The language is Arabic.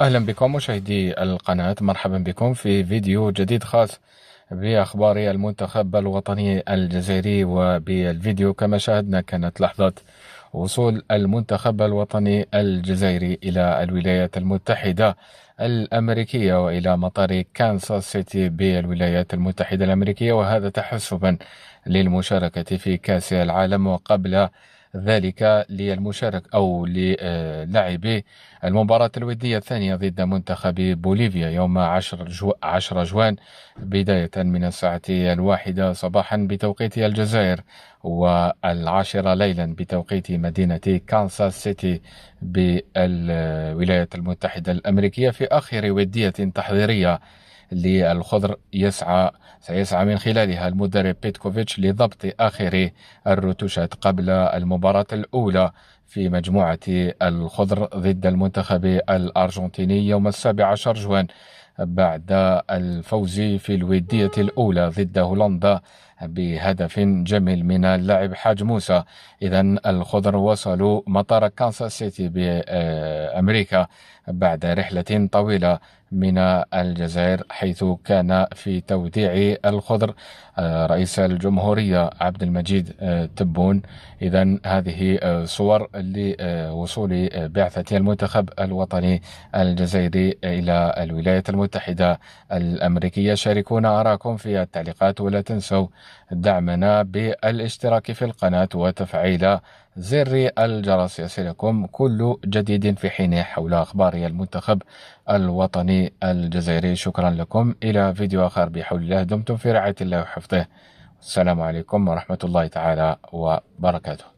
أهلا بكم مشاهدي القناة، مرحبا بكم في فيديو جديد خاص بأخبار المنتخب الوطني الجزائري. وبالفيديو كما شاهدنا كانت لحظة وصول المنتخب الوطني الجزائري إلى الولايات المتحدة الأمريكية وإلى مطار كانساس سيتي بالولايات المتحدة الأمريكية، وهذا تحسبا للمشاركة في كأس العالم، وقبل ذلك للمشارك أو للاعبي المباراة الودية الثانية ضد منتخب بوليفيا يوم 10 جوان بداية من الساعة 1 صباحا بتوقيت الجزائر، والعاشرة ليلا بتوقيت مدينة كانساس سيتي بالولايات المتحدة الأمريكية، في آخر ودية تحضيرية للخضر سيسعى من خلالها المدرب بيتكوفيتش لضبط آخر الرتوشات قبل المباراة الأولى في مجموعة الخضر ضد المنتخب الأرجنتيني يوم 17 جوان، بعد الفوز في الودية الأولى ضد هولندا بهدف جميل من اللاعب حاج موسى. إذا الخضر وصلوا مطار كانساس سيتي بأمريكا بعد رحلة طويلة من الجزائر، حيث كان في توديع الخضر رئيس الجمهورية عبد المجيد تبون. إذا هذه صور لوصول بعثة المنتخب الوطني الجزائري إلى الولايات المتحدة الأمريكية. شاركونا آراءكم في التعليقات، ولا تنسوا دعمنا بالاشتراك في القناة وتفعيل زر الجرس يصلكم كل جديد في حينه حول أخبار المنتخب الوطني الجزائري. شكرا لكم، إلى فيديو آخر بحول الله. دمتم في رعاية الله وحفظه. السلام عليكم ورحمة الله تعالى وبركاته.